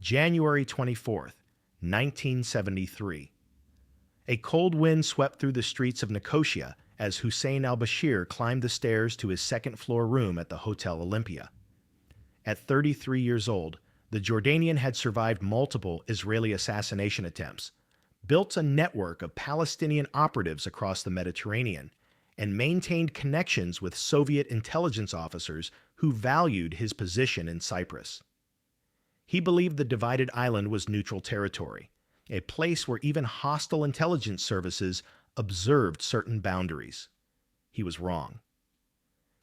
January 24th, 1973. A cold wind swept through the streets of Nicosia as Hussein al-Bashir climbed the stairs to his second-floor room at the Hotel Olympia. At 33 years old, the Jordanian had survived multiple Israeli assassination attempts, built a network of Palestinian operatives across the Mediterranean, and maintained connections with Soviet intelligence officers who valued his position in Cyprus. He believed the divided island was neutral territory, a place where even hostile intelligence services observed certain boundaries. He was wrong.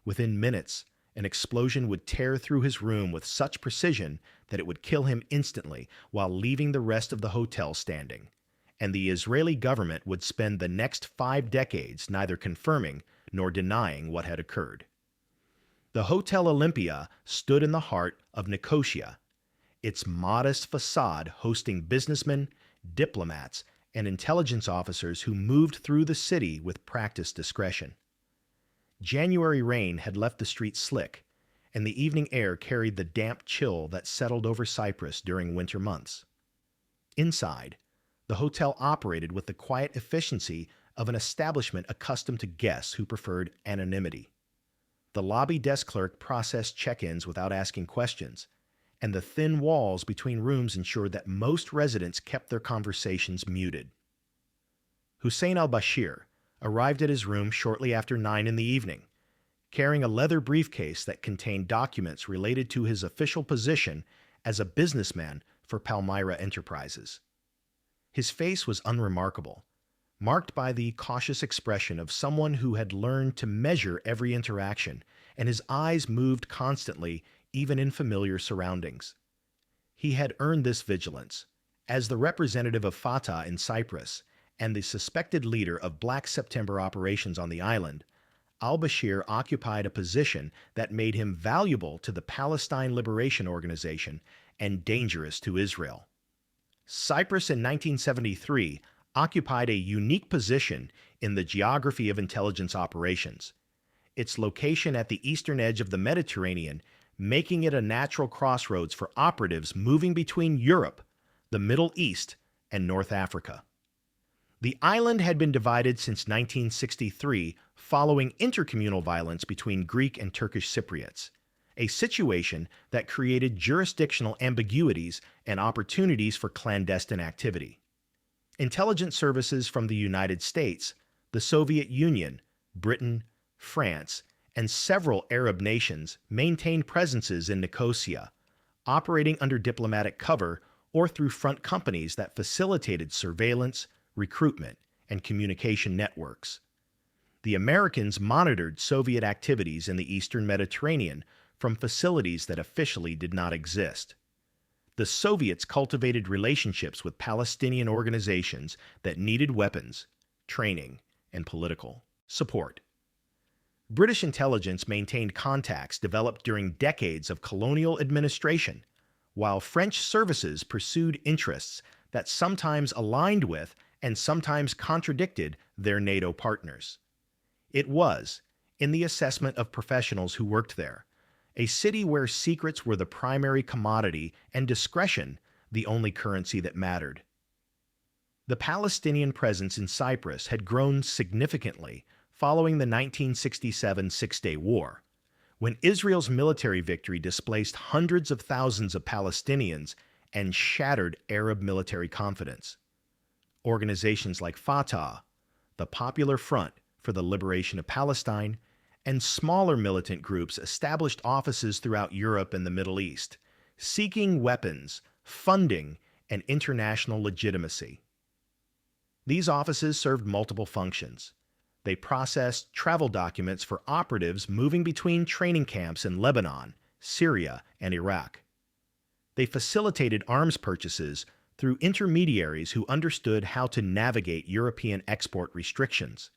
Within minutes, an explosion would tear through his room with such precision that it would kill him instantly while leaving the rest of the hotel standing, and the Israeli government would spend the next 5 decades neither confirming nor denying what had occurred. The Hotel Olympia stood in the heart of Nicosia, its modest facade hosting businessmen, diplomats, and intelligence officers who moved through the city with practiced discretion. January rain had left the streets slick, and the evening air carried the damp chill that settled over Cyprus during winter months. Inside, the hotel operated with the quiet efficiency of an establishment accustomed to guests who preferred anonymity. The lobby desk clerk processed check-ins without asking questions, and the thin walls between rooms ensured that most residents kept their conversations muted. Hussein al-Bashir arrived at his room shortly after 9 in the evening, carrying a leather briefcase that contained documents related to his official position as a businessman for Palmyra Enterprises. His face was unremarkable, marked by the cautious expression of someone who had learned to measure every interaction, and his eyes moved constantly even in familiar surroundings. He had earned this vigilance. As the representative of Fatah in Cyprus and the suspected leader of Black September operations on the island, al-Bashir occupied a position that made him valuable to the Palestine Liberation Organization and dangerous to Israel. Cyprus in 1973 occupied a unique position in the geography of intelligence operations, its location at the eastern edge of the Mediterranean making it a natural crossroads for operatives moving between Europe, the Middle East, and North Africa. The island had been divided since 1963 following intercommunal violence between Greek and Turkish Cypriots, a situation that created jurisdictional ambiguities and opportunities for clandestine activity. Intelligence services from the United States, the Soviet Union, Britain, France, and several Arab nations maintained presences in Nicosia, operating under diplomatic cover or through front companies that facilitated surveillance, recruitment, and communication networks. The Americans monitored Soviet activities in the Eastern Mediterranean from facilities that officially did not exist. The Soviets cultivated relationships with Palestinian organizations that needed weapons, training, and political support. British intelligence maintained contacts developed during decades of colonial administration, while French services pursued interests that sometimes aligned with and sometimes contradicted their NATO partners. It was, in the assessment of professionals who worked there, a city where secrets were the primary commodity and discretion the only currency that mattered. The Palestinian presence in Cyprus had grown significantly following the 1967 Six-Day War, when Israel's military victory displaced hundreds of thousands of Palestinians and shattered Arab military confidence. Organizations like Fatah, the Popular Front for the Liberation of Palestine, and smaller militant groups established offices throughout Europe and the Middle East, seeking weapons, funding, and international legitimacy. These offices served multiple functions. They processed travel documents for operatives moving between training camps in Lebanon, Syria, and Iraq. They facilitated arms purchases through intermediaries who understood how to navigate European export restrictions.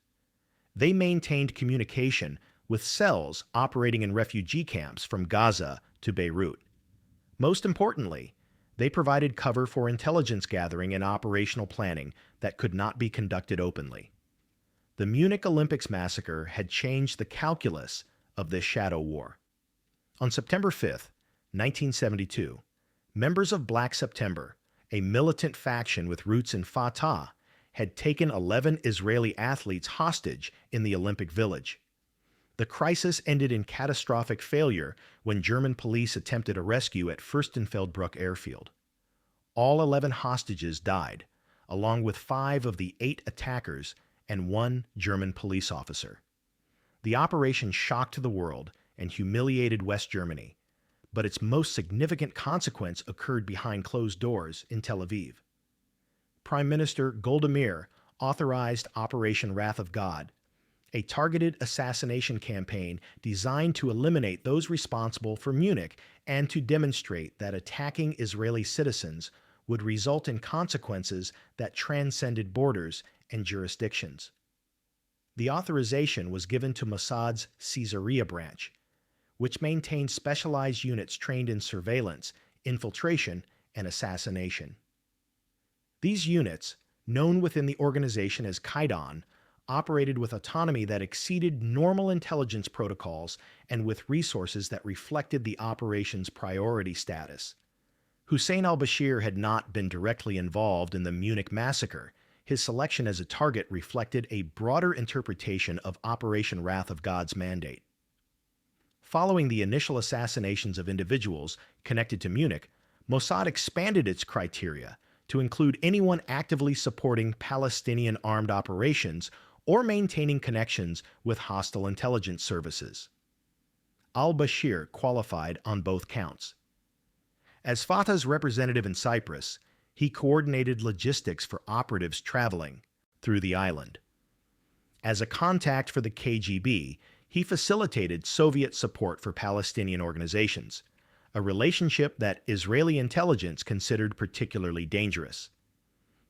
They maintained communication with cells operating in refugee camps from Gaza to Beirut. Most importantly, they provided cover for intelligence gathering and operational planning that could not be conducted openly. The Munich Olympics massacre had changed the calculus of this shadow war. On September 5, 1972, Members of Black September, a militant faction with roots in Fatah, had taken 11 Israeli athletes hostage in the Olympic Village. The crisis ended in catastrophic failure when German police attempted a rescue at Fürstenfeldbruck airfield. All 11 hostages died, along with 5 of the 8 attackers and 1 German police officer. The operation shocked the world and humiliated West Germany, but its most significant consequence occurred behind closed doors in Tel Aviv. Prime Minister Golda Meir authorized Operation Wrath of God, a targeted assassination campaign designed to eliminate those responsible for Munich and to demonstrate that attacking Israeli citizens would result in consequences that transcended borders and jurisdictions. The authorization was given to Mossad's Caesarea branch, which maintained specialized units trained in surveillance, infiltration, and assassination. These units, known within the organization as Kaidan, operated with autonomy that exceeded normal intelligence protocols and with resources that reflected the operation's priority status. Hussein al-Bashir had not been directly involved in the Munich massacre. His selection as a target reflected a broader interpretation of Operation Wrath of God's mandate. Following the initial assassinations of individuals connected to Munich, Mossad expanded its criteria to include anyone actively supporting Palestinian armed operations or maintaining connections with hostile intelligence services. Al-Bashir qualified on both counts. As Fatah's representative in Cyprus, he coordinated logistics for operatives traveling through the island. As a contact for the KGB, he facilitated Soviet support for Palestinian organizations, a relationship that Israeli intelligence considered particularly dangerous.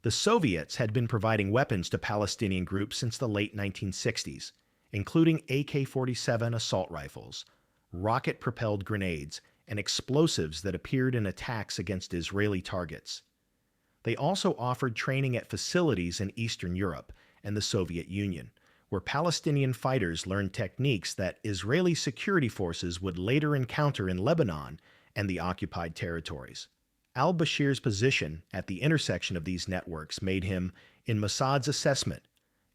The Soviets had been providing weapons to Palestinian groups since the late 1960s, including AK-47 assault rifles, rocket-propelled grenades, and explosives that appeared in attacks against Israeli targets. They also offered training at facilities in Eastern Europe and the Soviet Union, where Palestinian fighters learned techniques that Israeli security forces would later encounter in Lebanon and the occupied territories. Al-Bashir's position at the intersection of these networks made him, in Mossad's assessment,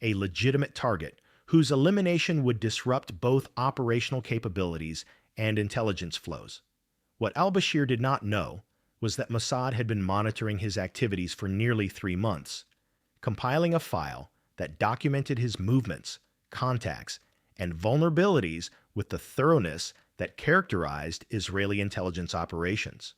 a legitimate target whose elimination would disrupt both operational capabilities and intelligence flows. What al-Bashir did not know was that Mossad had been monitoring his activities for nearly 3 months, compiling a file that documented his movements, contacts, and vulnerabilities with the thoroughness that characterized Israeli intelligence operations.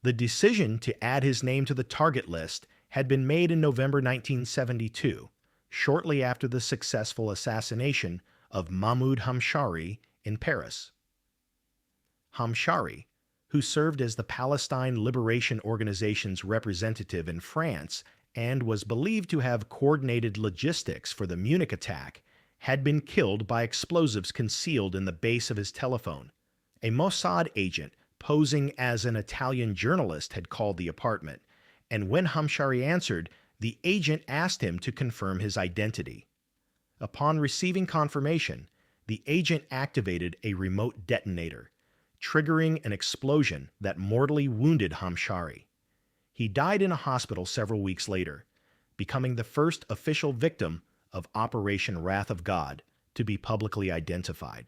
The decision to add his name to the target list had been made in November 1972, shortly after the successful assassination of Mahmoud Hamshari in Paris. Hamshari, who served as the Palestine Liberation Organization's representative in France and was believed to have coordinated logistics for the Munich attack, had been killed by explosives concealed in the base of his telephone. A Mossad agent posing as an Italian journalist had called the apartment, and when Hamshari answered, the agent asked him to confirm his identity. Upon receiving confirmation, the agent activated a remote detonator, triggering an explosion that mortally wounded Hamshari. He died in a hospital several weeks later, becoming the first official victim of Operation Wrath of God to be publicly identified.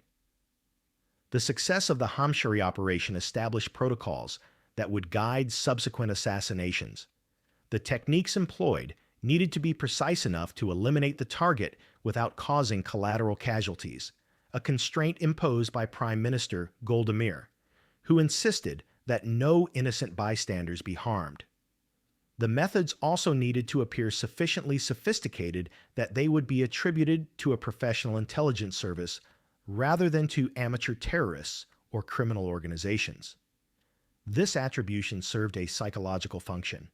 The success of the Hamshari operation established protocols that would guide subsequent assassinations. The techniques employed needed to be precise enough to eliminate the target without causing collateral casualties, a constraint imposed by Prime Minister Golda Meir, who insisted that no innocent bystanders be harmed. The methods also needed to appear sufficiently sophisticated that they would be attributed to a professional intelligence service rather than to amateur terrorists or criminal organizations. This attribution served a psychological function.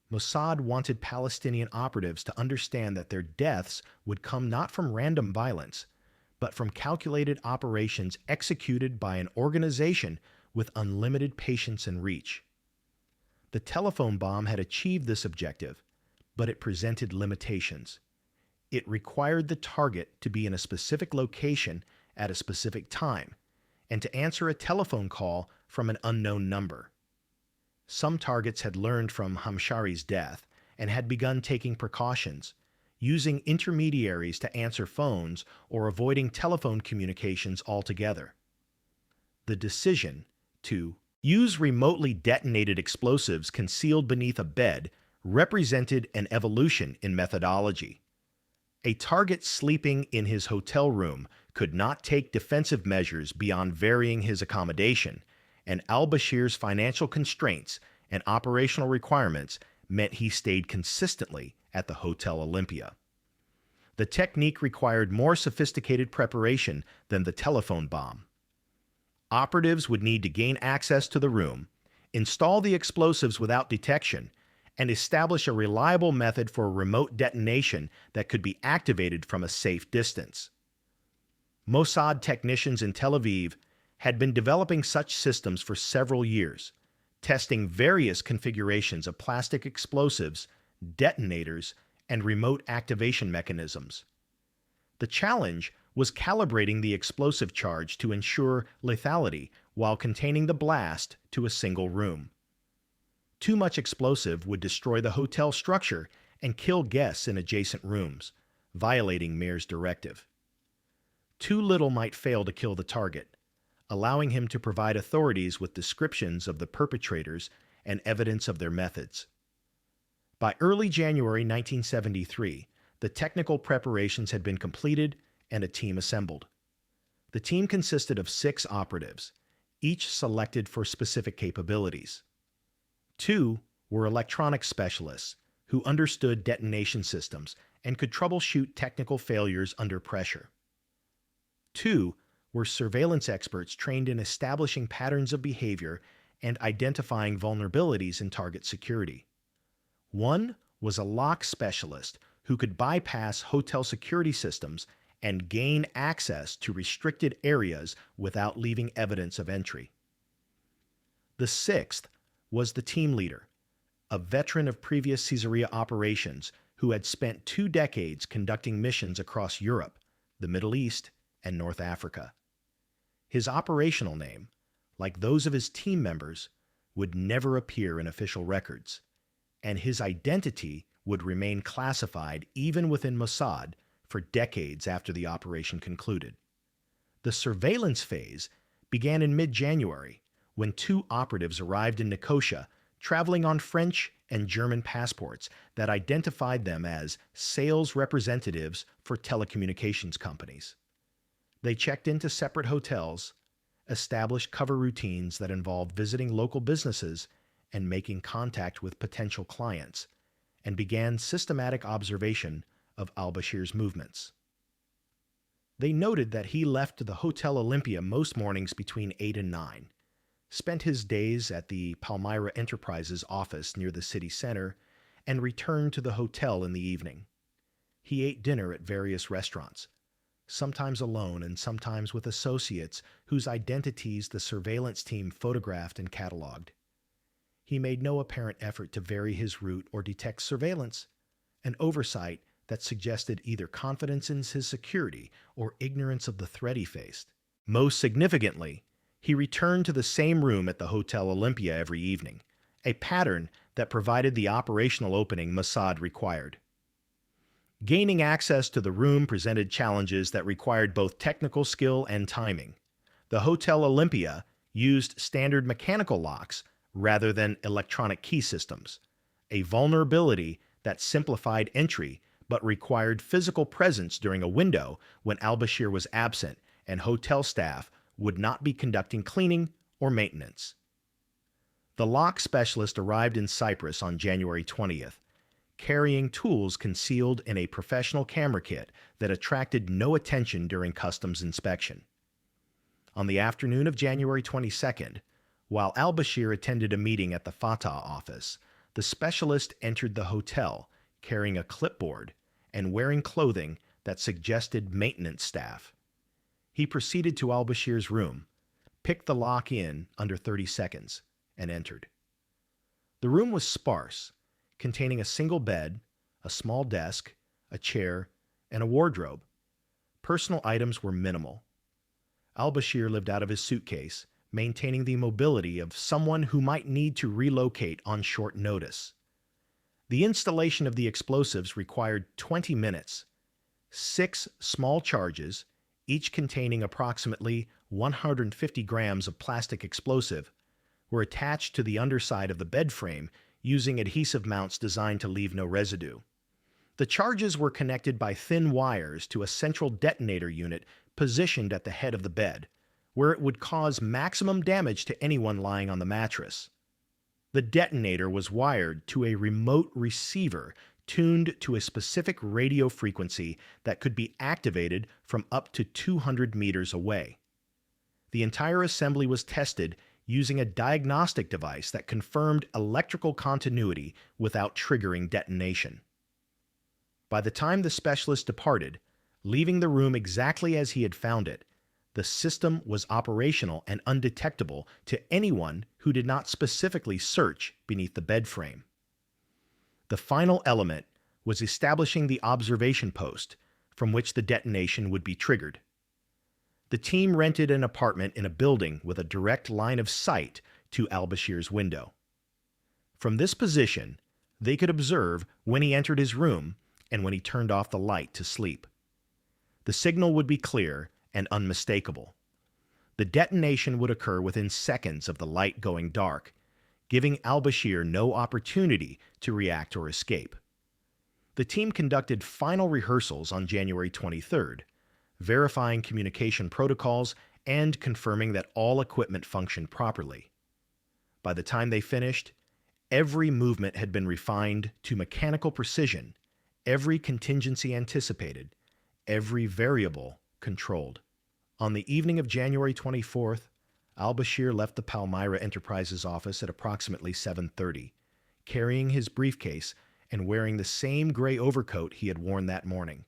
Mossad wanted Palestinian operatives to understand that their deaths would come not from random violence, but from calculated operations executed by an organization with unlimited patience and reach. The telephone bomb had achieved this objective, but it presented limitations. It required the target to be in a specific location at a specific time, and to answer a telephone call from an unknown number. Some targets had learned from Hamshari's death and had begun taking precautions, using intermediaries to answer phones or avoiding telephone communications altogether. The decision to use remotely detonated explosives concealed beneath a bed represented an evolution in methodology. A target sleeping in his hotel room could not take defensive measures beyond varying his accommodation, and al-Bashir's financial constraints and operational requirements meant he stayed consistently at the Hotel Olympia. The technique required more sophisticated preparation than the telephone bomb. Operatives would need to gain access to the room, install the explosives without detection, and establish a reliable method for remote detonation that could be activated from a safe distance. Mossad technicians in Tel Aviv had been developing such systems for several years, testing various configurations of plastic explosives, detonators, and remote activation mechanisms. The challenge was calibrating the explosive charge to ensure lethality while containing the blast to a single room. Too much explosive would destroy the hotel structure and kill guests in adjacent rooms, violating Mayor's directive. Too little might fail to kill the target, allowing him to provide authorities with descriptions of the perpetrators and evidence of their methods. By early January 1973, the technical preparations had been completed and a team assembled. The team consisted of 6 operatives, each selected for specific capabilities. 2 were electronic specialists who understood detonation systems and could troubleshoot technical failures under pressure. 2 were surveillance experts trained in establishing patterns of behavior and identifying vulnerabilities in target security. 1 was a lock specialist who could bypass hotel security systems and gain access to restricted areas without leaving evidence of entry. The 6th was the team leader, a veteran of previous Caesarea operations who had spent 2 decades conducting missions across Europe, the Middle East, and North Africa. His operational name, like those of his team members, would never appear in official records, and his identity would remain classified even within Mossad for decades after the operation concluded. The surveillance phase began in mid-January when 2 operatives arrived in Nicosia traveling on French and German passports that identified them as sales representatives for telecommunications companies. They checked into separate hotels, established cover routines that involved visiting local businesses and making contact with potential clients, and began systematic observation of al-Bashir's movements. They noted that he left the Hotel Olympia most mornings between 8 and 9, spent his days at the Palmyra Enterprises office near the city center, and returned to the hotel in the evening. He ate dinner at various restaurants, sometimes alone and sometimes with associates whose identities the surveillance team photographed and cataloged. He made no apparent effort to vary his route or detect surveillance, an oversight that suggested either confidence in his security or ignorance of the threat he faced. Most significantly, he returned to the same room at the Hotel Olympia every evening, a pattern that provided the operational opening Mossad required. Gaining access to the room presented challenges that required both technical skill and timing. The Hotel Olympia used standard mechanical locks rather than electronic key systems, a vulnerability that simplified entry but required physical presence during a window when al-Bashir was absent and hotel staff would not be conducting cleaning or maintenance. The lock specialist arrived in Cyprus on January 20th, carrying tools concealed in a professional camera kit that attracted no attention during customs inspection. On the afternoon of January 22nd, while al-Bashir attended a meeting at the Fatah office, the specialist entered the hotel carrying a clipboard and wearing clothing that suggested maintenance staff. He proceeded to al-Bashir's room, picked the lock in under 30 seconds, and entered. The room was sparse, containing a single bed, a small desk, a chair, and a wardrobe. Personal items were minimal. Al-Bashir lived out of his suitcase, maintaining the mobility of someone who might need to relocate on short notice. The installation of the explosives required 20 minutes. 6 small charges, each containing approximately 150 grams of plastic explosive, were attached to the underside of the bed frame using adhesive mounts designed to leave no residue. The charges were connected by thin wires to a central detonator unit positioned at the head of the bed, where it would cause maximum damage to anyone lying on the mattress. The detonator was wired to a remote receiver tuned to a specific radio frequency that could be activated from up to 200 meters away. The entire assembly was tested using a diagnostic device that confirmed electrical continuity without triggering detonation. By the time the specialist departed, leaving the room exactly as he had found it, the system was operational and undetectable to anyone who did not specifically search beneath the bed frame. The final element was establishing the observation post from which the detonation would be triggered. The team rented an apartment in a building with a direct line of sight to al-Bashir's window. From this position, they could observe when he entered his room and when he turned off the light to sleep. The signal would be clear and unmistakable. The detonation would occur within seconds of the light going dark, giving al-Bashir no opportunity to react or escape. The team conducted final rehearsals on January 23rd, verifying communication protocols and confirming that all equipment functioned properly. By the time they finished, every movement had been refined to mechanical precision, every contingency anticipated, every variable controlled. On the evening of January 24th, al-Bashir left the Palmyra Enterprises office at approximately 7:30, carrying his briefcase and wearing the same gray overcoat he had worn that morning.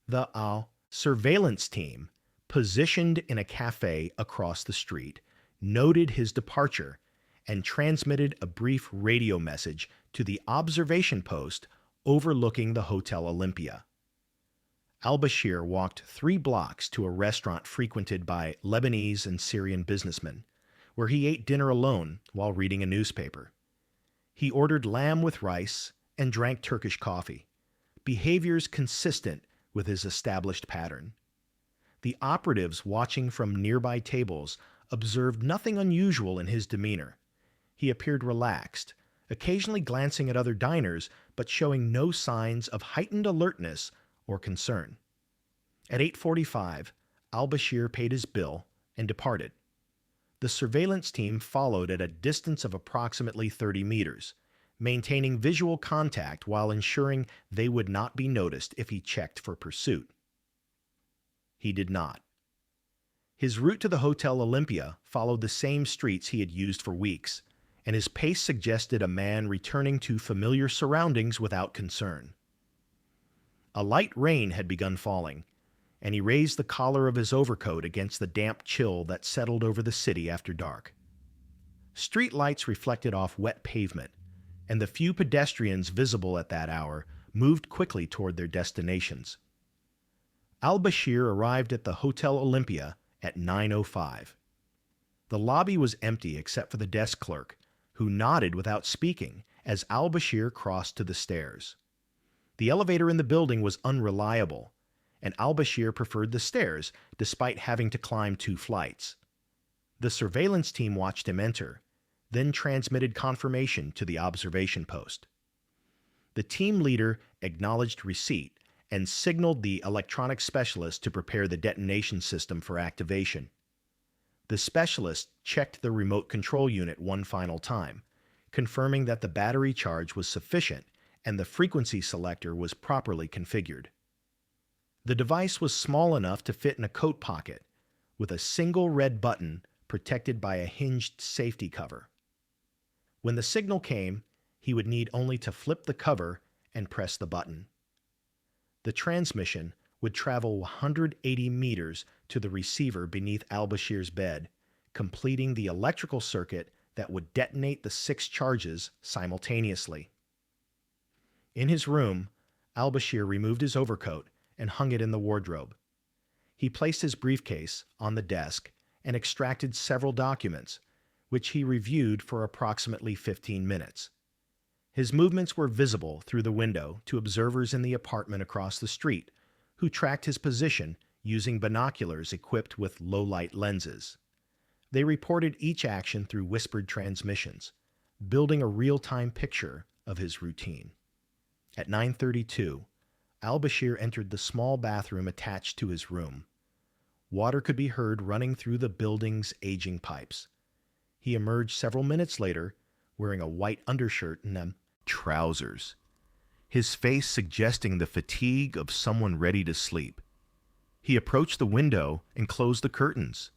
The surveillance team, positioned in a cafe across the street, noted his departure and transmitted a brief radio message to the observation post overlooking the Hotel Olympia. Al-Bashir walked 3 blocks to a restaurant frequented by Lebanese and Syrian businessmen, where he ate dinner alone while reading a newspaper. He ordered lamb with rice and drank Turkish coffee, behaviors consistent with his established pattern. The operatives watching from nearby tables observed nothing unusual in his demeanor. He appeared relaxed, occasionally glancing at other diners, but showing no signs of heightened alertness or concern. At 8:45, al-Bashir paid his bill and departed. The surveillance team followed at a distance of approximately 30 meters, maintaining visual contact while ensuring they would not be noticed if he checked for pursuit. He did not. His route to the Hotel Olympia followed the same streets he had used for weeks, and his pace suggested a man returning to familiar surroundings without concern. A light rain had begun falling, and he raised the collar of his overcoat against the damp chill that settled over the city after dark. Street lights reflected off wet pavement, and the few pedestrians visible at that hour moved quickly toward their destinations. Al-Bashir arrived at the Hotel Olympia at 9:05. The lobby was empty except for the desk clerk, who nodded without speaking as al-Bashir crossed to the stairs. The elevator in the building was unreliable, and al-Bashir preferred the stairs despite having to climb 2 flights. The surveillance team watched him enter, then transmitted confirmation to the observation post. The team leader acknowledged receipt and signaled the electronic specialist to prepare the detonation system for activation. The specialist checked the remote control unit one final time, confirming that the battery charge was sufficient and the frequency selector was properly configured. The device was small enough to fit in a coat pocket, with a single red button protected by a hinged safety cover. When the signal came, he would need only to flip the cover and press the button. The transmission would travel 180 meters to the receiver beneath al-Bashir's bed, completing the electrical circuit that would detonate the 6 charges simultaneously. In his room, al-Bashir removed his overcoat and hung it in the wardrobe. He placed his briefcase on the desk and extracted several documents, which he reviewed for approximately 15 minutes. His movements were visible through the window to observers in the apartment across the street, who tracked his position using binoculars equipped with low-light lenses. They reported each action through whispered transmissions, building a real-time picture of his routine. At 9:32, al-Bashir entered the small bathroom attached to his room. Water could be heard running through the building's aging pipes. He emerged several minutes later, wearing a white undershirt and trousers, his face suggesting the fatigue of someone ready to sleep. He approached the window and closed the curtains,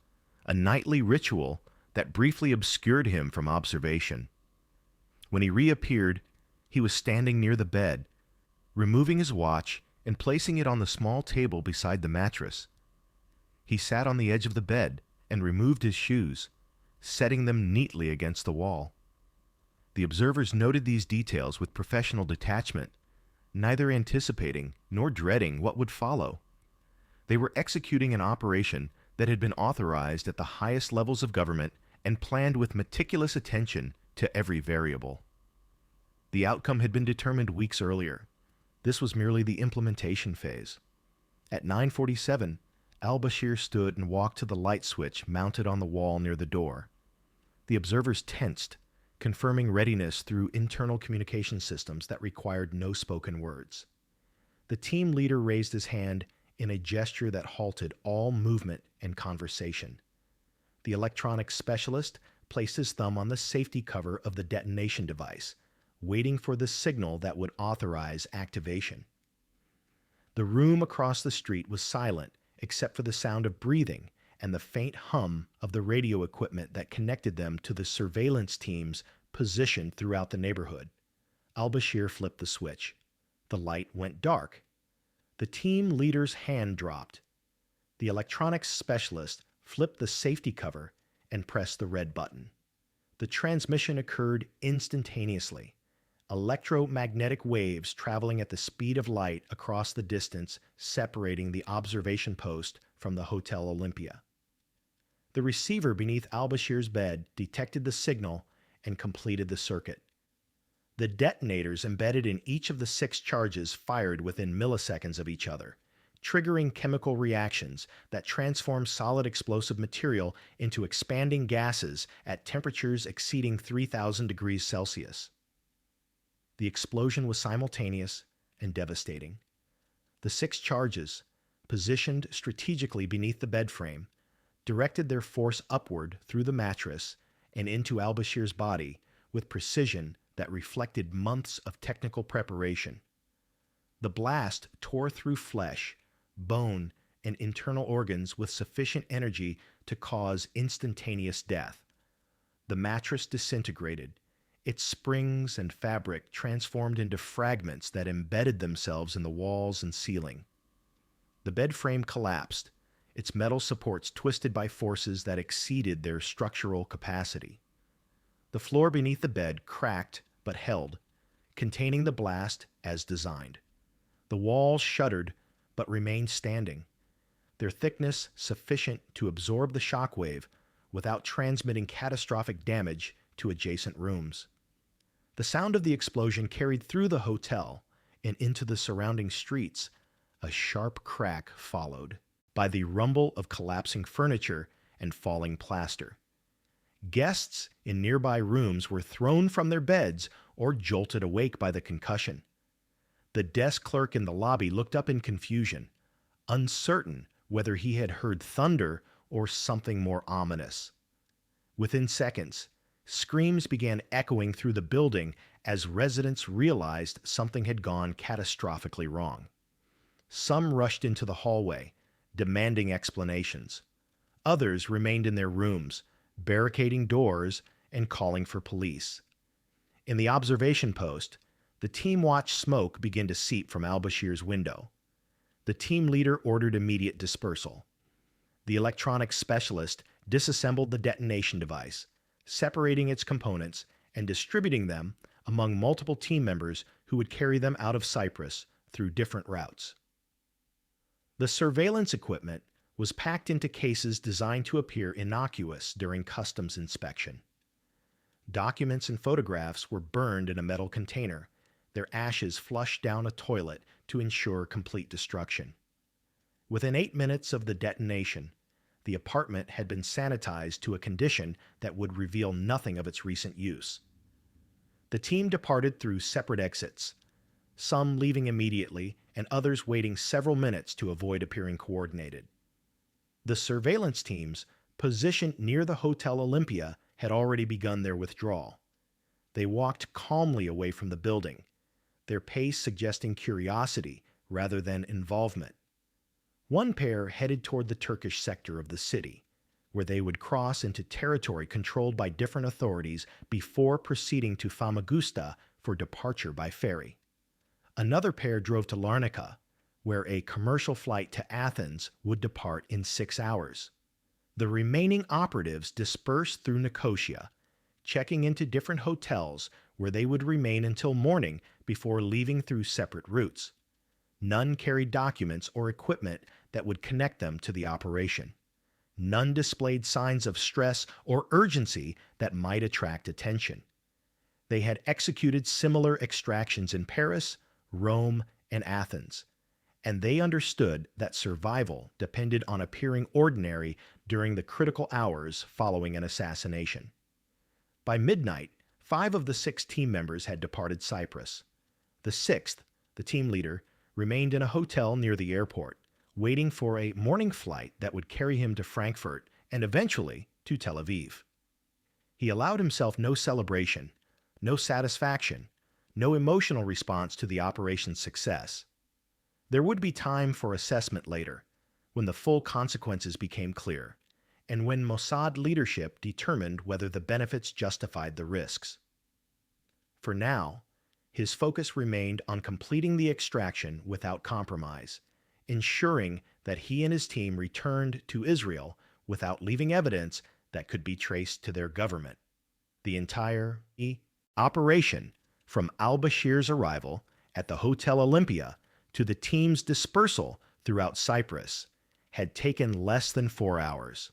a nightly ritual that briefly obscured him from observation. When he reappeared, he was standing near the bed, removing his watch and placing it on the small table beside the mattress. He sat on the edge of the bed and removed his shoes, setting them neatly against the wall. The observers noted these details with professional detachment, neither anticipating nor dreading what would follow. They were executing an operation that had been authorized at the highest levels of government and planned with meticulous attention to every variable. The outcome had been determined weeks earlier. This was merely the implementation phase. At 9:47, al-Bashir stood and walked to the light switch mounted on the wall near the door. The observers tensed, confirming readiness through internal communication systems that required no spoken words. The team leader raised his hand in a gesture that halted all movement and conversation. The electronics specialist placed his thumb on the safety cover of the detonation device, waiting for the signal that would authorize activation. The room across the street was silent except for the sound of breathing and the faint hum of the radio equipment that connected them to the surveillance teams positioned throughout the neighborhood. Al-Bashir flipped the switch. The light went dark. The team leader's hand dropped. The electronics specialist flipped the safety cover and pressed the red button. The transmission occurred instantaneously. Electromagnetic waves traveling at the speed of light across the distance, separating the observation post from the Hotel Olympia. The receiver beneath al-Bashir's bed detected the signal and completed the circuit. The detonators embedded in each of the 6 charges fired within milliseconds of each other, triggering chemical reactions that transform solid explosive material into expanding gases at temperatures exceeding 3,000 degrees Celsius. The explosion was simultaneous and devastating. The 6 charges, positioned strategically beneath the bed frame, directed their force upward through the mattress and into al-Bashir's body with precision that reflected months of technical preparation. The blast tore through flesh, bone, and internal organs with sufficient energy to cause instantaneous death. The mattress disintegrated, its springs and fabric transformed into fragments that embedded themselves in the walls and ceiling. The bed frame collapsed, its metal supports twisted by forces that exceeded their structural capacity. The floor beneath the bed cracked but held, containing the blast as designed. The walls shuddered but remained standing, their thickness sufficient to absorb the shockwave without transmitting catastrophic damage to adjacent rooms. The sound of the explosion carried through the hotel and into the surrounding streets. A sharp crack followed by the rumble of collapsing furniture and falling plaster. Guests in nearby rooms were thrown from their beds or jolted awake by the concussion. The desk clerk in the lobby looked up in confusion, uncertain whether he had heard thunder or something more ominous. Within seconds, screams began echoing through the building as residents realized something had gone catastrophically wrong. Some rushed into the hallway, demanding explanations. Others remained in their rooms, barricading doors and calling for police. In the observation post, the team watched smoke begin to seep from al-Bashir's window. The team leader ordered immediate dispersal. The electronics specialist disassembled the detonation device, separating its components and distributing them among multiple team members who would carry them out of Cyprus through different routes. The surveillance equipment was packed into cases designed to appear innocuous during customs inspection. Documents and photographs were burned in a metal container, their ashes flushed down a toilet to ensure complete destruction. Within 8 minutes of the detonation, the apartment had been sanitized to a condition that would reveal nothing of its recent use. The team departed through separate exits, some leaving immediately and others waiting several minutes to avoid appearing coordinated. The surveillance teams, positioned near the Hotel Olympia, had already begun their withdrawal. They walked calmly away from the building, their pace suggesting curiosity rather than involvement. One pair headed toward the Turkish sector of the city, where they would cross into territory controlled by different authorities before proceeding to Famagusta for departure by ferry. Another pair drove to Larnaca, where a commercial flight to Athens would depart in 6 hours. The remaining operatives dispersed through Nicosia, checking into different hotels where they would remain until morning before leaving through separate routes. None carried documents or equipment that would connect them to the operation. None displayed signs of stress or urgency that might attract attention. They had executed similar extractions in Paris, Rome, and Athens, and they understood that survival depended on appearing ordinary during the critical hours following an assassination. By midnight, 5 of the 6 team members had departed Cyprus. The 6th, the team leader, remained in a hotel near the airport, waiting for a morning flight that would carry him to Frankfurt and eventually to Tel Aviv. He allowed himself no celebration, no satisfaction, no emotional response to the operation's success. There would be time for assessment later, when the full consequences became clear, and when Mossad leadership determined whether the benefits justified the risks. For now, his focus remained on completing the extraction without compromise, ensuring that he and his team returned to Israel without leaving evidence that could be traced to their government. The entire operation, from al-Bashir's arrival at the Hotel Olympia to the team's dispersal throughout Cyprus, had taken less than 4 hours.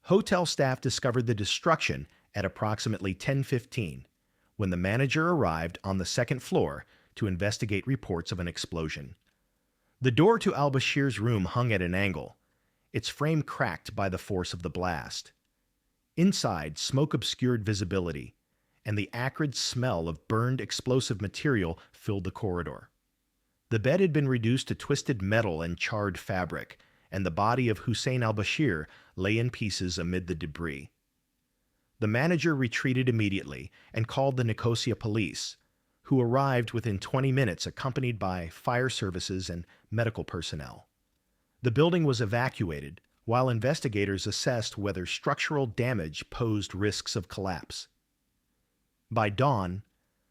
Hotel staff discovered the destruction at approximately 10:15, when the manager arrived on the 2nd floor to investigate reports of an explosion. The door to al-Bashir's room hung at an angle, its frame cracked by the force of the blast. Inside, smoke obscured visibility, and the acrid smell of burned explosive material filled the corridor. The bed had been reduced to twisted metal and charred fabric, and the body of Hussein al-Bashir lay in pieces amid the debris. The manager retreated immediately and called the Nicosia police, who arrived within 20 minutes accompanied by fire services and medical personnel. The building was evacuated while investigators assessed whether structural damage posed risks of collapse. By dawn,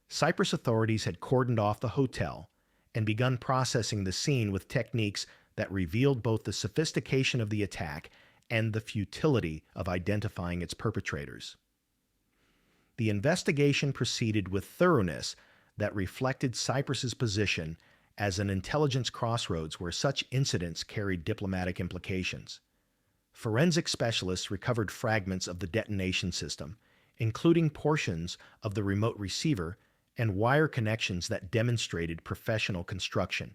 Cyprus authorities had cordoned off the hotel and begun processing the scene with techniques that revealed both the sophistication of the attack and the futility of identifying its perpetrators. The investigation proceeded with thoroughness that reflected Cyprus's position as an intelligence crossroads where such incidents carried diplomatic implications. Forensic specialists recovered fragments of the detonation system, including portions of the remote receiver and wire connections that demonstrated professional construction.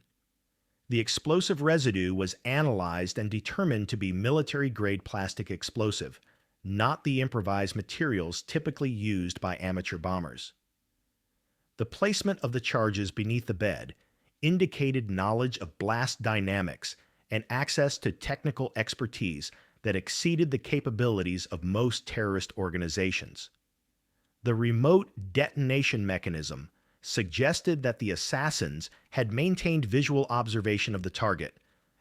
The explosive residue was analyzed and determined to be military-grade plastic explosive, not the improvised materials typically used by amateur bombers. The placement of the charges beneath the bed indicated knowledge of blast dynamics and access to technical expertise that exceeded the capabilities of most terrorist organizations. The remote detonation mechanism suggested that the assassins had maintained visual observation of the target,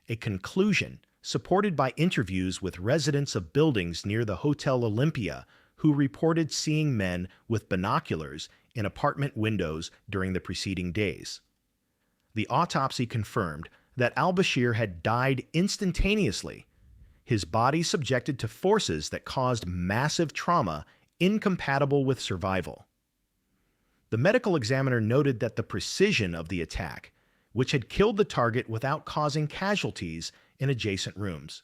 a conclusion supported by interviews with residents of buildings near the Hotel Olympia who reported seeing men with binoculars in apartment windows during the preceding days. The autopsy confirmed that al-Bashir had died instantaneously, his body subjected to forces that caused massive trauma incompatible with survival. The medical examiner noted that the precision of the attack, which had killed the target without causing casualties, in adjacent rooms,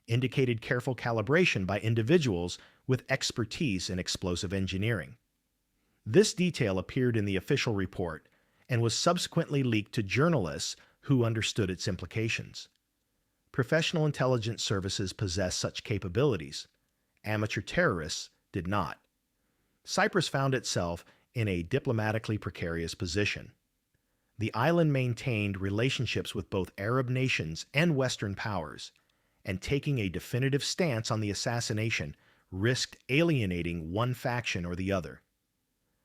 indicated careful calibration by individuals with expertise in explosive engineering. This detail appeared in the official report and was subsequently leaked to journalists who understood its implications. Professional intelligence services possess such capabilities. Amateur terrorists did not. Cyprus found itself in a diplomatically precarious position. The island maintained relationships with both Arab nations and Western powers, and taking a definitive stance on the assassination risked alienating one faction or the other.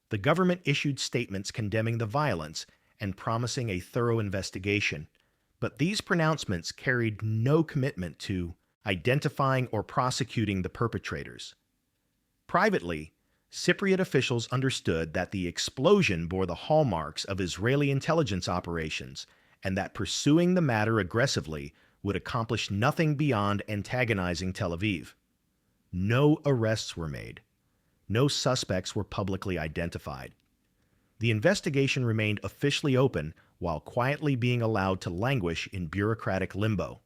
The government issued statements condemning the violence and promising a thorough investigation, but these pronouncements carried no commitment to identifying or prosecuting the perpetrators. Privately, Cypriot officials understood that the explosion bore the hallmarks of Israeli intelligence operations and that pursuing the matter aggressively would accomplish nothing beyond antagonizing Tel Aviv. No arrests were made. No suspects were publicly identified. The investigation remained officially open while quietly being allowed to languish in bureaucratic limbo.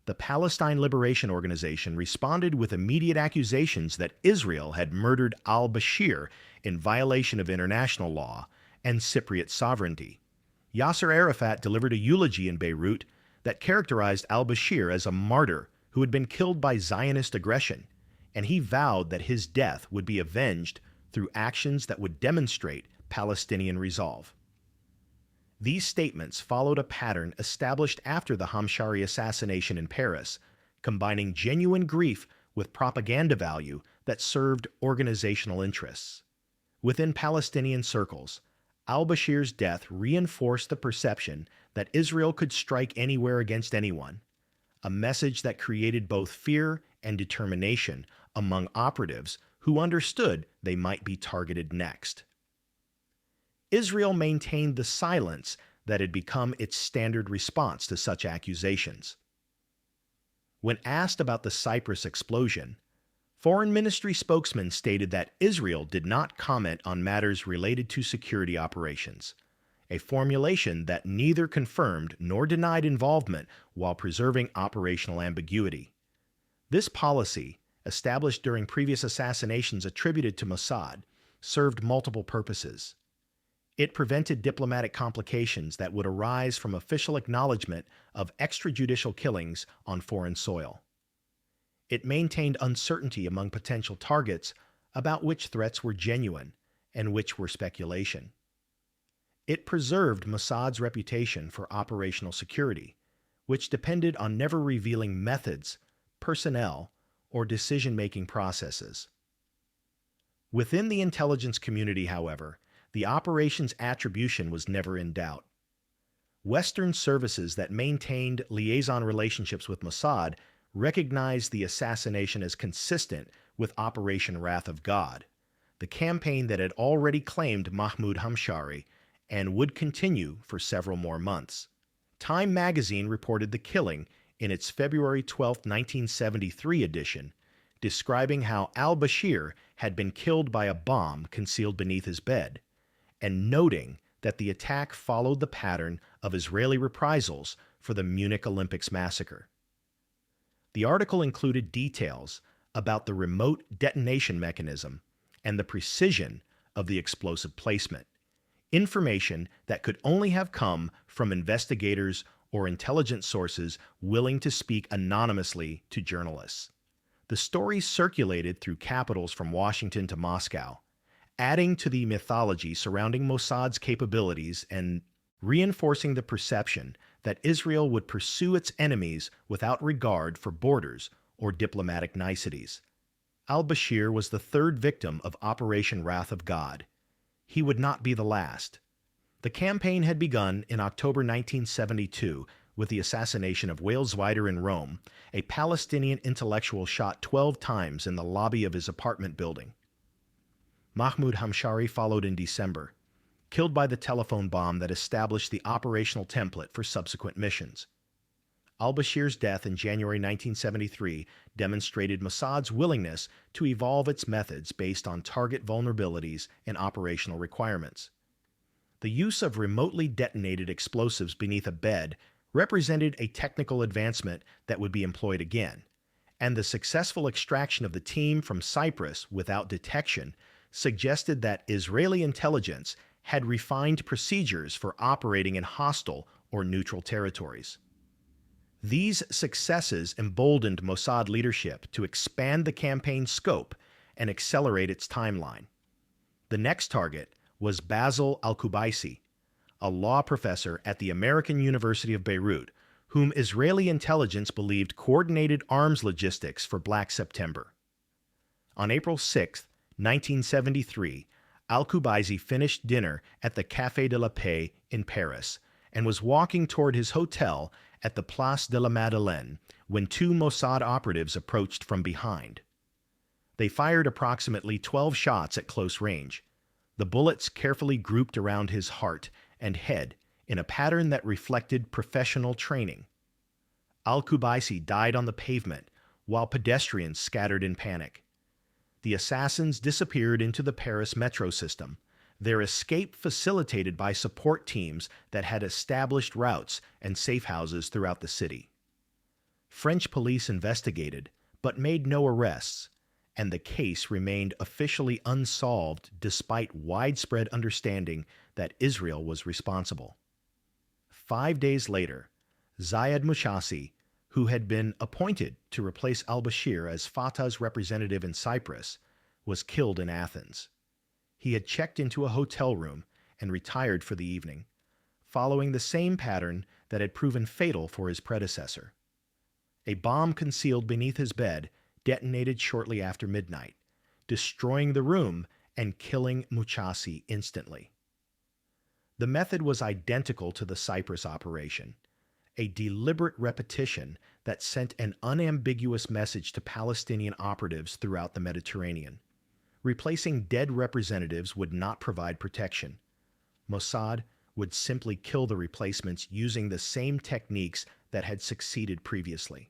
The Palestine Liberation Organization responded with immediate accusations that Israel had murdered al-Bashir in violation of international law and Cypriot sovereignty. Yasser Arafat delivered a eulogy in Beirut that characterized al-Bashir as a martyr who had been killed by Zionist aggression, and he vowed that his death would be avenged through actions that would demonstrate Palestinian resolve. These statements followed a pattern established after the Hamshari assassination in Paris, combining genuine grief with propaganda value that served organizational interests. Within Palestinian circles, al-Bashir's death reinforced the perception that Israel could strike anywhere against anyone, a message that created both fear and determination among operatives who understood they might be targeted next. Israel maintained the silence that had become its standard response to such accusations. When asked about the Cyprus explosion, Foreign Ministry spokesman stated that Israel did not comment on matters related to security operations, a formulation that neither confirmed nor denied involvement while preserving operational ambiguity. This policy, established during previous assassinations attributed to Mossad, served multiple purposes. It prevented diplomatic complications that would arise from official acknowledgement of extrajudicial killings on foreign soil. It maintained uncertainty among potential targets about which threats were genuine and which were speculation. It preserved Mossad's reputation for operational security, which depended on never revealing methods, personnel, or decision-making processes. Within the intelligence community, however, the operation's attribution was never in doubt. Western services that maintained liaison relationships with Mossad recognized the assassination as consistent with Operation Wrath of God, the campaign that had already claimed Mahmoud Hamshari and would continue for several more months. Time magazine reported the killing in its February 12, 1973 edition, describing how al-Bashir had been killed by a bomb concealed beneath his bed, and noting that the attack followed the pattern of Israeli reprisals for the Munich Olympics massacre. The article included details about the remote detonation mechanism and the precision of the explosive placement, information that could only have come from investigators or intelligence sources willing to speak anonymously to journalists. The story circulated through capitals from Washington to Moscow, adding to the mythology surrounding Mossad's capabilities and reinforcing the perception that Israel would pursue its enemies without regard for borders or diplomatic niceties. Al-Bashir was the third victim of Operation Wrath of God. He would not be the last. The campaign had begun in October 1972 with the assassination of Wael Zwider in Rome, a Palestinian intellectual shot 12 times in the lobby of his apartment building. Mahmoud Hamshari followed in December, killed by the telephone bomb that established the operational template for subsequent missions. Al-Bashir's death in January 1973 demonstrated Mossad's willingness to evolve its methods based on target vulnerabilities and operational requirements. The use of remotely detonated explosives beneath a bed represented a technical advancement that would be employed again, and the successful extraction of the team from Cyprus without detection suggested that Israeli intelligence had refined procedures for operating in hostile or neutral territories. These successes emboldened Mossad leadership to expand the campaign's scope and accelerate its timeline. The next target was Basil al-Kubaisi, a law professor at the American University of Beirut, whom Israeli intelligence believed coordinated arms logistics for Black September. On April 6, 1973, al-Kubaisi finished dinner at the Café de la Paix in Paris and was walking toward his hotel at the Place de la Madeleine when two Mossad operatives approached from behind. They fired approximately 12 shots at close range, the bullets carefully grouped around his heart and head in a pattern that reflected professional training. Al-Kubaisi died on the pavement while pedestrians scattered in panic. The assassins disappeared into the Paris metro system, their escape facilitated by support teams that had established routes and safe houses throughout the city. French police investigated, but made no arrests, and the case remained officially unsolved despite widespread understanding that Israel was responsible. 5 days later, Zayed Mushassi, who had been appointed to replace al-Bashir as Fatah's representative in Cyprus, was killed in Athens. He had checked into a hotel room and retired for the evening, following the same pattern that had proven fatal for his predecessor. A bomb concealed beneath his bed detonated shortly after midnight, destroying the room and killing Mushassi instantly. The method was identical to the Cyprus operation, a deliberate repetition that sent an unambiguous message to Palestinian operatives throughout the Mediterranean. Replacing dead representatives would not provide protection. Mossad would simply kill the replacements using the same techniques that had succeeded previously.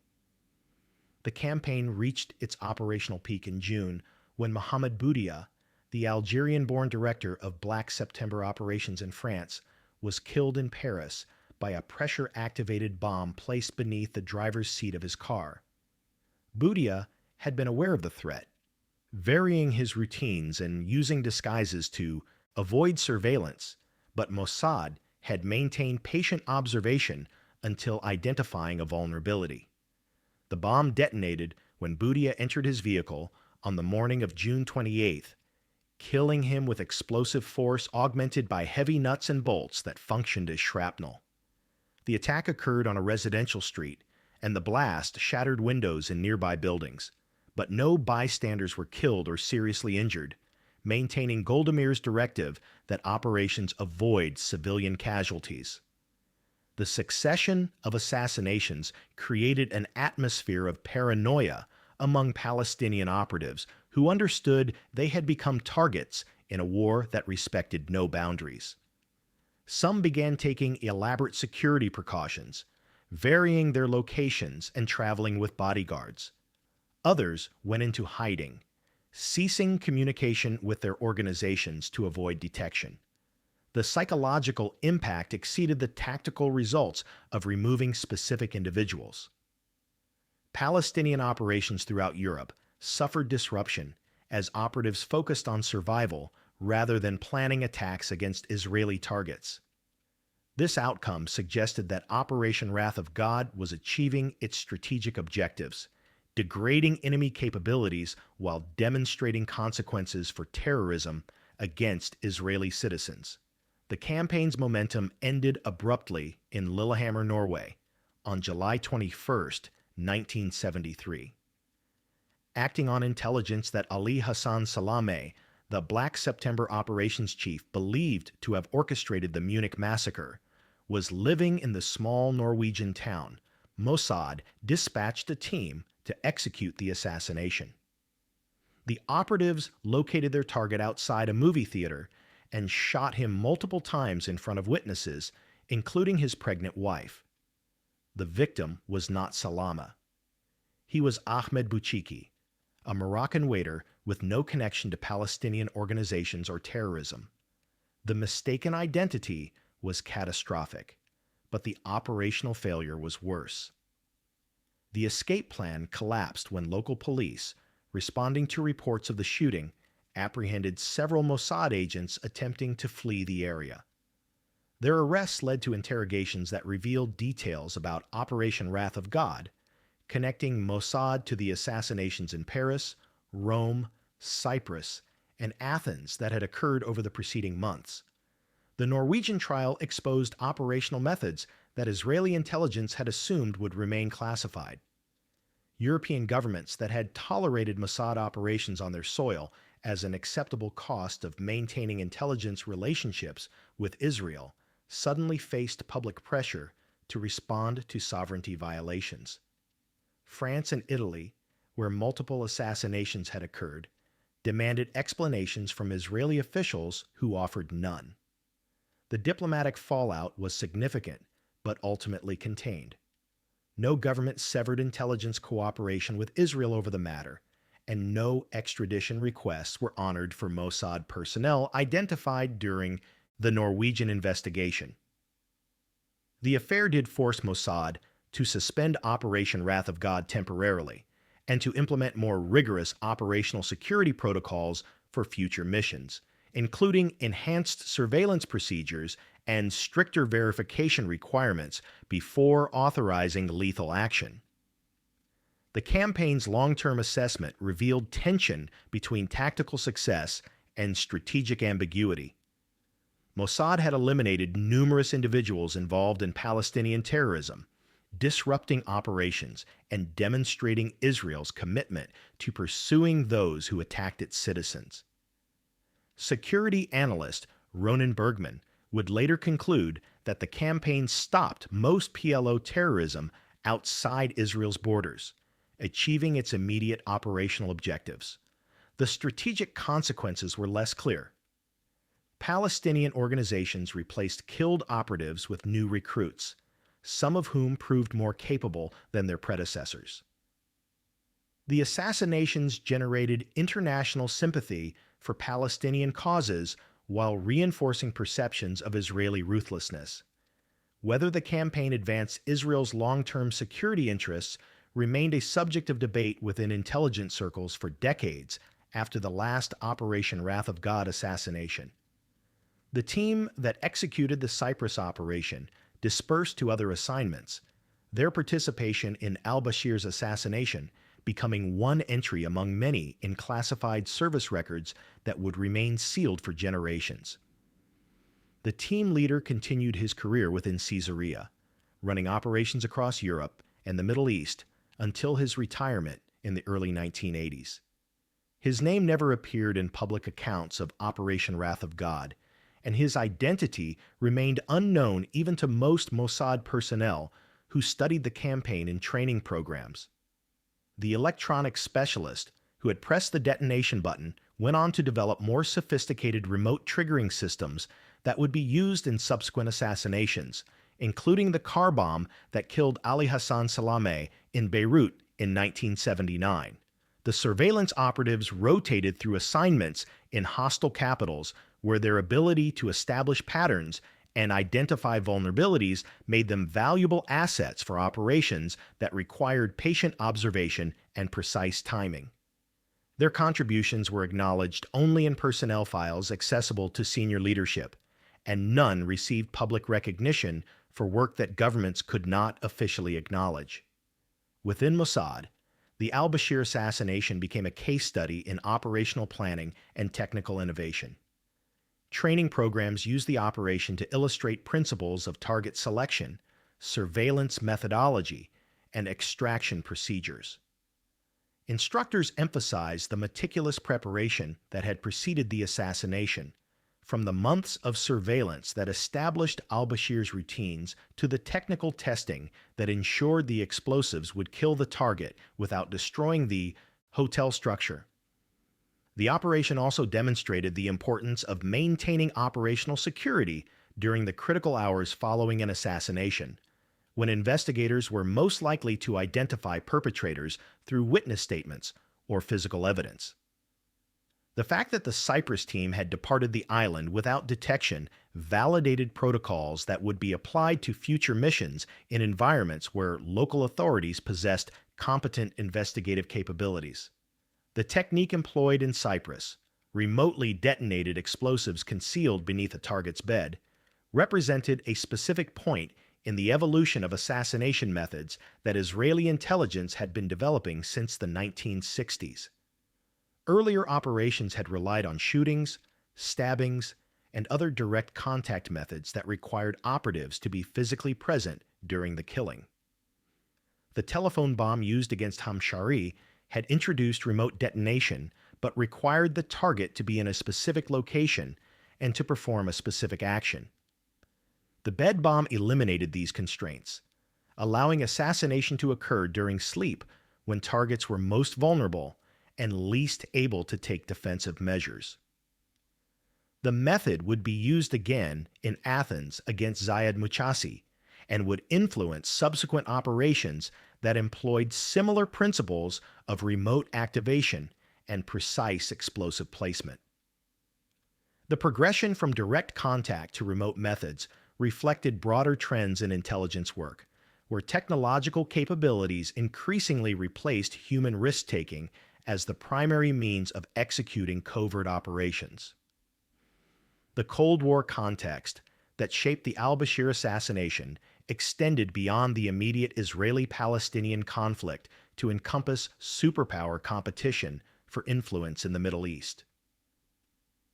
The campaign reached its operational peak in June when Mohamed Boudia, the Algerian-born director of Black September operations in France, was killed in Paris by a pressure-activated bomb placed beneath the driver's seat of his car. Boudia had been aware of the threat, varying his routines and using disguises to avoid surveillance, but Mossad had maintained patient observation until identifying a vulnerability. The bomb detonated when Boudia entered his vehicle on the morning of June 28th, killing him with explosive force augmented by heavy nuts and bolts that functioned as shrapnel. The attack occurred on a residential street, and the blast shattered windows in nearby buildings, but no bystanders were killed or seriously injured, maintaining Goldamir's directive that operations avoid civilian casualties. The succession of assassinations created an atmosphere of paranoia among Palestinian operatives who understood they had become targets in a war that respected no boundaries. Some began taking elaborate security precautions, varying their locations and traveling with bodyguards. Others went into hiding, ceasing communication with their organizations to avoid detection. The psychological impact exceeded the tactical results of removing specific individuals. Palestinian operations throughout Europe suffered disruption as operatives focused on survival rather than planning attacks against Israeli targets. This outcome suggested that Operation Wrath of God was achieving its strategic objectives, degrading enemy capabilities while demonstrating consequences for terrorism against Israeli citizens. The campaign's momentum ended abruptly in Lillehammer, Norway, on July 21, 1973. Acting on intelligence that Ali Hassan Salameh, the Black September operations chief believed to have orchestrated the Munich massacre, was living in the small Norwegian town, Mossad dispatched a team to execute the assassination. The operatives located their target outside a movie theater and shot him multiple times in front of witnesses, including his pregnant wife. The victim was not Salama. He was Ahmed Bouchiki, a Moroccan waiter with no connection to Palestinian organizations or terrorism. The mistaken identity was catastrophic, but the operational failure was worse. The escape plan collapsed when local police, responding to reports of the shooting, apprehended several Mossad agents attempting to flee the area. Their arrests led to interrogations that revealed details about Operation Wrath of God, connecting Mossad to the assassinations in Paris, Rome, Cyprus, and Athens that had occurred over the preceding months. The Norwegian trial exposed operational methods that Israeli intelligence had assumed would remain classified. European governments that had tolerated Mossad operations on their soil as an acceptable cost of maintaining intelligence relationships with Israel suddenly faced public pressure to respond to sovereignty violations. France and Italy, where multiple assassinations had occurred, demanded explanations from Israeli officials who offered none. The diplomatic fallout was significant, but ultimately contained. No government severed intelligence cooperation with Israel over the matter, and no extradition requests were honored for Mossad personnel identified during the Norwegian investigation. The affair did force Mossad to suspend Operation Wrath of God temporarily and to implement more rigorous operational security protocols for future missions, including enhanced surveillance procedures and stricter verification requirements before authorizing lethal action. The campaign's long-term assessment revealed tension between tactical success and strategic ambiguity. Mossad had eliminated numerous individuals involved in Palestinian terrorism, disrupting operations and demonstrating Israel's commitment to pursuing those who attacked its citizens. Security analyst Ronan Bergman would later conclude that the campaign stopped most PLO terrorism outside Israel's borders, achieving its immediate operational objectives. The strategic consequences were less clear. Palestinian organizations replaced killed operatives with new recruits, some of whom proved more capable than their predecessors. The assassinations generated international sympathy for Palestinian causes while reinforcing perceptions of Israeli ruthlessness. Whether the campaign advanced Israel's long-term security interests remained a subject of debate within intelligence circles for decades after the last Operation Wrath of God assassination. The team that executed the Cyprus operation dispersed to other assignments, their participation in al-Bashir's assassination becoming one entry among many in classified service records that would remain sealed for generations. The team leader continued his career within Caesarea, running operations across Europe and the Middle East until his retirement in the early 1980s. His name never appeared in public accounts of Operation Wrath of God, and his identity remained unknown even to most Mossad personnel who studied the campaign in training programs. The electronics specialist who had pressed the detonation button went on to develop more sophisticated remote triggering systems that would be used in subsequent assassinations, including the car bomb that killed Ali Hassan Salameh in Beirut in 1979. The surveillance operatives rotated through assignments in hostile capitals where their ability to establish patterns and identify vulnerabilities made them valuable assets for operations that required patient observation and precise timing. Their contributions were acknowledged only in personnel files accessible to senior leadership, and none received public recognition for work that governments could not officially acknowledge. Within Mossad, the al-Bashir assassination became a case study in operational planning and technical innovation. Training programs used the operation to illustrate principles of target selection, surveillance methodology, and extraction procedures. Instructors emphasized the meticulous preparation that had preceded the assassination, from the months of surveillance that established al-Bashir's routines to the technical testing that ensured the explosives would kill the target without destroying the hotel structure. The operation also demonstrated the importance of maintaining operational security during the critical hours following an assassination, when investigators were most likely to identify perpetrators through witness statements or physical evidence. The fact that the Cyprus team had departed the island without detection validated protocols that would be applied to future missions in environments where local authorities possessed competent investigative capabilities. The technique employed in Cyprus, remotely detonated explosives concealed beneath a target's bed, represented a specific point in the evolution of assassination methods that Israeli intelligence had been developing since the 1960s. Earlier operations had relied on shootings, stabbings, and other direct contact methods that required operatives to be physically present during the killing. The telephone bomb used against Hamshari had introduced remote detonation, but required the target to be in a specific location and to perform a specific action. The bed bomb eliminated these constraints, allowing assassination to occur during sleep when targets were most vulnerable and least able to take defensive measures. The method would be used again in Athens against Zayed Muchasi and would influence subsequent operations that employed similar principles of remote activation and precise explosive placement. The progression from direct contact to remote methods reflected broader trends in intelligence work, where technological capabilities increasingly replaced human risk-taking as the primary means of executing covert operations. The Cold War context that shaped the al-Bashir assassination extended beyond the immediate Israeli-Palestinian conflict to encompass superpower competition for influence in the Middle East.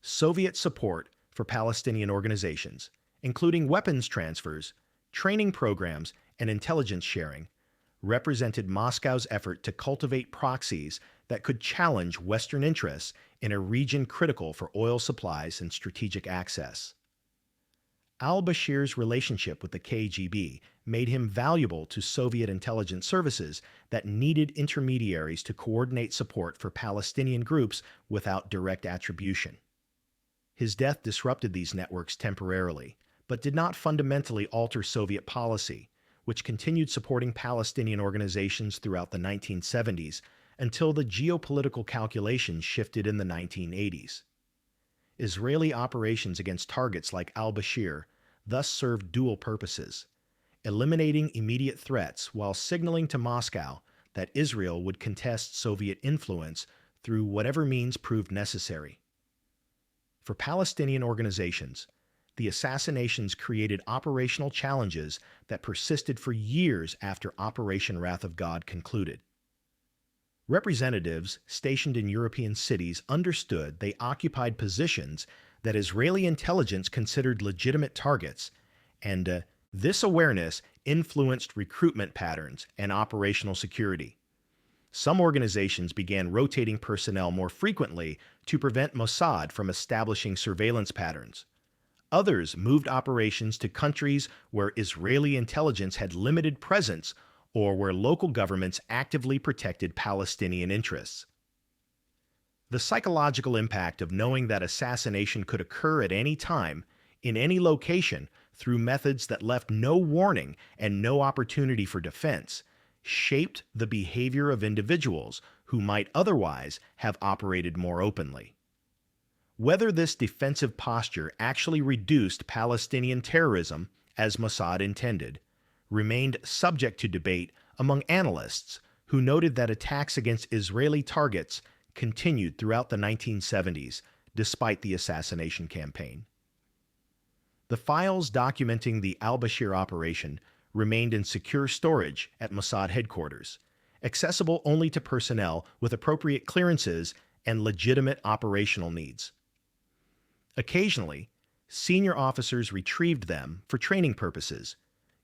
Soviet support for Palestinian organizations, including weapons transfers, training programs, and intelligence sharing, represented Moscow's effort to cultivate proxies that could challenge Western interests in a region critical for oil supplies and strategic access. Al-Bashir's relationship with the KGB made him valuable to Soviet intelligence services that needed intermediaries to coordinate support for Palestinian groups without direct attribution. His death disrupted these networks temporarily, but did not fundamentally alter Soviet policy, which continued supporting Palestinian organizations throughout the 1970s until the geopolitical calculations shifted in the 1980s. Israeli operations against targets like al-Bashir thus served dual purposes, eliminating immediate threats while signaling to Moscow that Israel would contest Soviet influence through whatever means proved necessary. For Palestinian organizations, the assassinations created operational challenges that persisted for years after Operation Wrath of God concluded. Representatives stationed in European cities understood they occupied positions that Israeli intelligence considered legitimate targets, and this awareness influenced recruitment patterns and operational security. Some organizations began rotating personnel more frequently to prevent Mossad from establishing surveillance patterns. Others moved operations to countries where Israeli intelligence had limited presence or where local governments actively protected Palestinian interests. The psychological impact of knowing that assassination could occur at any time, in any location, through methods that left no warning and no opportunity for defense, shaped the behavior of individuals who might otherwise have operated more openly. Whether this defensive posture actually reduced Palestinian terrorism, as Mossad intended, remained subject to debate among analysts who noted that attacks against Israeli targets continued throughout the 1970s despite the assassination campaign. The files documenting the al-Bashir operation remained in secure storage at Mossad headquarters, accessible only to personnel with appropriate clearances and legitimate operational needs. Occasionally, senior officers retrieved them for training purposes,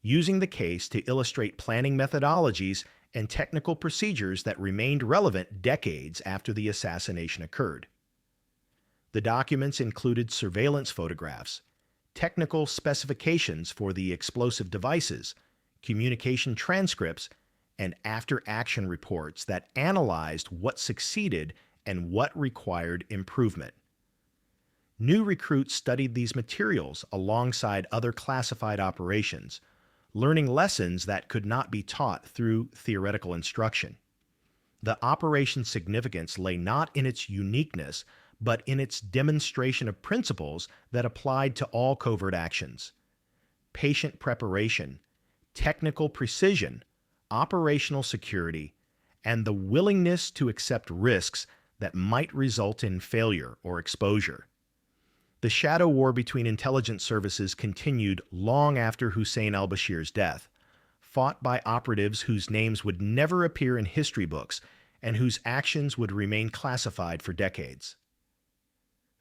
using the case to illustrate planning methodologies and technical procedures that remained relevant decades after the assassination occurred. The documents included surveillance photographs, technical specifications for the explosive devices, communication transcripts, and after-action reports that analyzed what succeeded and what required improvement. New recruits studied these materials alongside other classified operations, learning lessons that could not be taught through theoretical instruction. The operation's significance lay not in its uniqueness, but in its demonstration of principles that applied to all covert actions: patient preparation, technical precision, operational security, and the willingness to accept risks that might result in failure or exposure. The shadow war between intelligence services continued long after Hussein al-Bashir's death, fought by operatives whose names would never appear in history books and whose actions would remain classified for decades.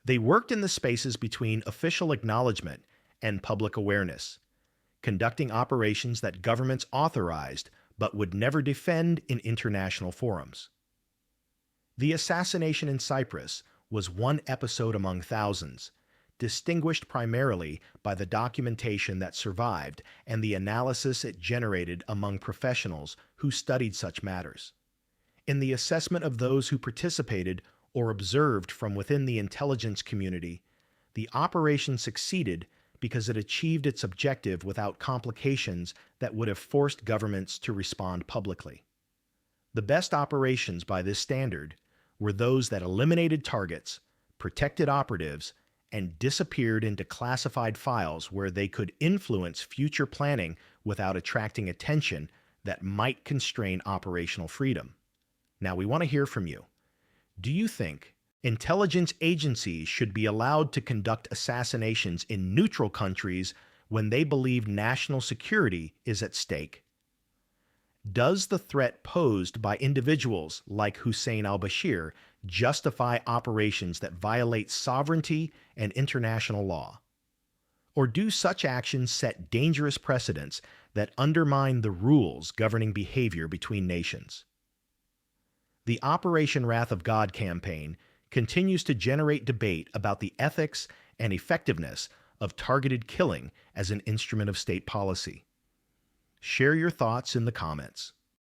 They worked in the spaces between official acknowledgement and public awareness, conducting operations that governments authorized but would never defend in international forums. The assassination in Cyprus was one episode among thousands, distinguished primarily by the documentation that survived and the analysis it generated among professionals who studied such matters. In the assessment of those who participated or observed from within the intelligence community, the operation succeeded because it achieved its objective without complications that would have forced governments to respond publicly. The best operations by this standard were those that eliminated targets, protected operatives, and disappeared into classified files where they could influence future planning without attracting attention that might constrain operational freedom. Now, we want to hear from you. Do you think intelligence agencies should be allowed to conduct assassinations in neutral countries when they believe national security is at stake? Does the threat posed by individuals like Hussein al-Bashir justify operations that violate sovereignty and international law? Or do such actions set dangerous precedents that undermine the rules governing behavior between nations? The Operation Wrath of God campaign continues to generate debate about the ethics and effectiveness of targeted killing as an instrument of state policy. Share your thoughts in the comments.